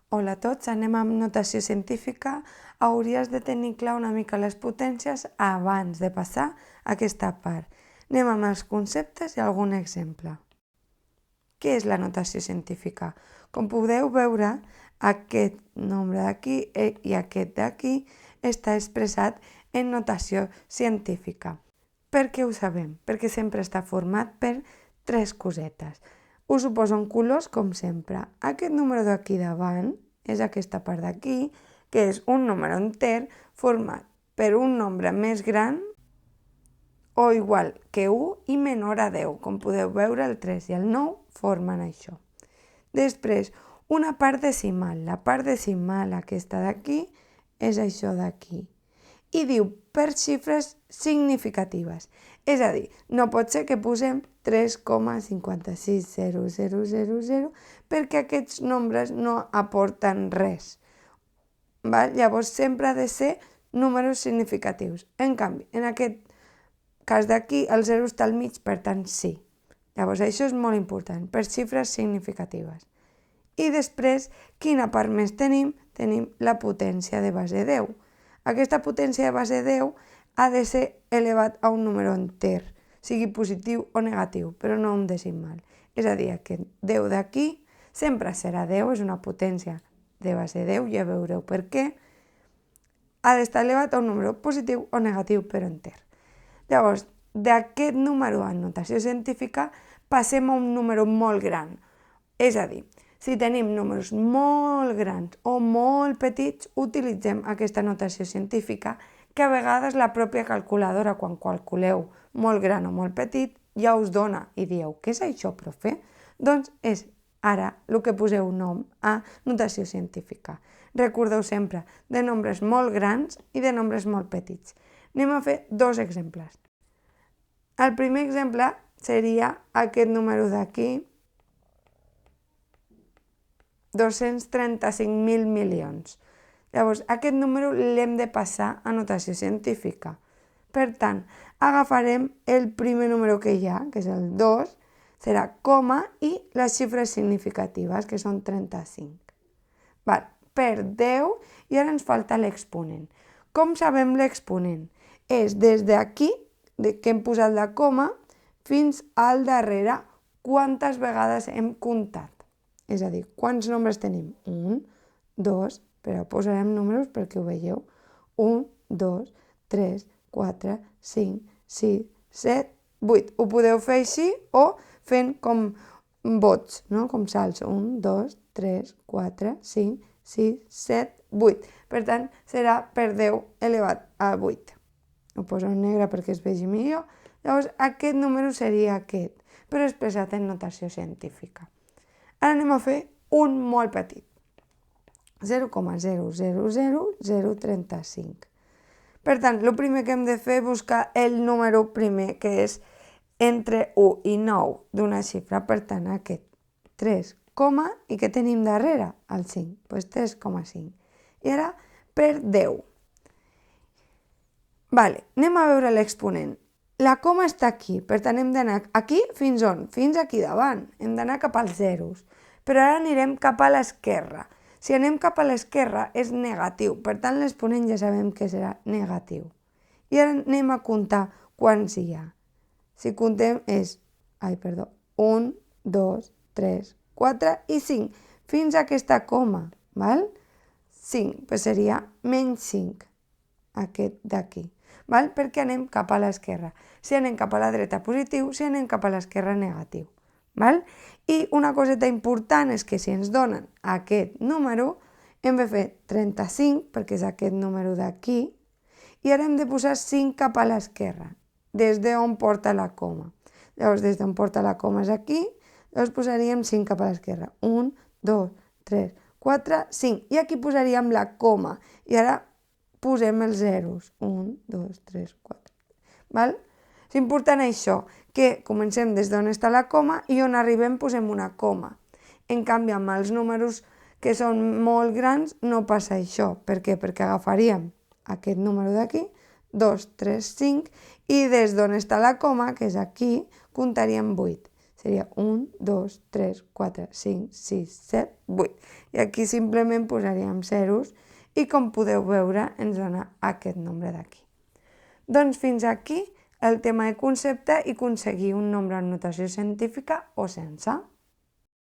Hola a tots, anem amb notació científica. Hauries de tenir clar una mica les potències abans de passar a aquesta part. Anem amb els conceptes i algun exemple. Què és la notació científica? Com podeu veure, aquest nombre d'aquí i aquest d'aquí està expressat en notació científica. Per què ho sabem? Perquè sempre està format per tres cosetes. Us ho poso en colors com sempre. Aquest número d'aquí davant és aquesta part d'aquí, que és un número enter format per un nombre més gran o igual que 1 i menor a 10. Com podeu veure, el 3 i el 9 formen això. Després, una part decimal. La part decimal, aquesta d'aquí, és això d'aquí. I diu per xifres significatives. És a dir, no pot ser que posem 3,56000 perquè aquests nombres no aporten res. Llavors sempre ha de ser números significatius. En canvi, en aquest cas d'aquí el 0 està al mig, per tant sí. Llavors això és molt important, per xifres significatives. I després, quina part més tenim? Tenim la potència de base 10. Aquesta potència de base 10 ha de ser elevat a un número enter, sigui positiu o negatiu, però no un decimal. És a dir, que 10 d'aquí sempre serà 10, és una potència de base 10, ja veureu per què. Ha d'estar elevat a un número positiu o negatiu, però enter. Llavors, d'aquest número en notació científica passem a un número molt gran. És a dir, si tenim números molt grans o molt petits, utilitzem aquesta notació científica, que a vegades la pròpia calculadora, quan calculeu molt gran o molt petit, ja us dona i dieu, què és això, profe? Doncs és ara el que poseu nom a notació científica. Recordeu sempre de nombres molt grans i de nombres molt petits. Anem a fer dos exemples. El primer exemple seria aquest número d'aquí, 235.000 milions. Llavors, aquest número l'hem de passar a notació científica. Per tant, agafarem el primer número que hi ha, que és el 2, serà coma i les xifres significatives, que són 35. Per 10, i ara ens falta l'exponent. Com sabem l'exponent? És des d'aquí, que hem posat la coma, fins al darrere, quantes vegades hem comptat. És a dir, quants nombres tenim? 1, 2, però posarem números perquè ho veieu. 1, 2, 3, 4, 5, 6, 7, 8. Ho podeu fer així o fent com bots, no? Com salts. 1, 2, 3, 4, 5, 6, 7, 8. Per tant, serà per 10 elevat a 8. Ho poso en negre perquè es vegi millor. Llavors, aquest número seria aquest, però expressat en notació científica. Ara anem a fer un molt petit. 0,000035. Per tant, el primer que hem de fer és buscar el número primer, que és entre 1 i 9 d'una xifra. Per tant, aquest 3, i què tenim darrere? El 5. Doncs 3,5. I ara per 10. Anem a veure l'exponent. La coma està aquí, per tant hem d'anar aquí fins on? Fins aquí davant. Hem d'anar cap als zeros. Però ara anirem cap a l'esquerra. Si anem cap a l'esquerra és negatiu, per tant l'exponent ja sabem que serà negatiu. I ara anem a comptar quants hi ha. Si contem és, 1, 2, 3, 4 i 5, fins a aquesta coma, val? 5, doncs seria menys 5, aquest d'aquí, val? Perquè anem cap a l'esquerra. Si anem cap a la dreta positiu, si anem cap a l'esquerra negatiu. Val? I una coseta important és que si ens donen aquest número, hem de fer 35, perquè és aquest número d'aquí, i ara hem de posar 5 cap a l'esquerra, des d'on porta la coma. Llavors, des d'on porta la coma és aquí, llavors posaríem 5 cap a l'esquerra. 1, 2, 3, 4, 5. I aquí posaríem la coma. I ara posem els zeros. 1, 2, 3, 4. Val? És important això, que comencem des d'on està la coma i on arribem posem una coma. En canvi, amb els números que són molt grans no passa això. Per què? Perquè agafaríem aquest número d'aquí, 2, 3, 5, i des d'on està la coma, que és aquí, comptaríem 8. Seria 1, 2, 3, 4, 5, 6, 7, 8. I aquí simplement posaríem zeros i com podeu veure ens dona aquest nombre d'aquí. Doncs fins aquí el tema de concepte i aconseguir un nombre en notació científica o sense.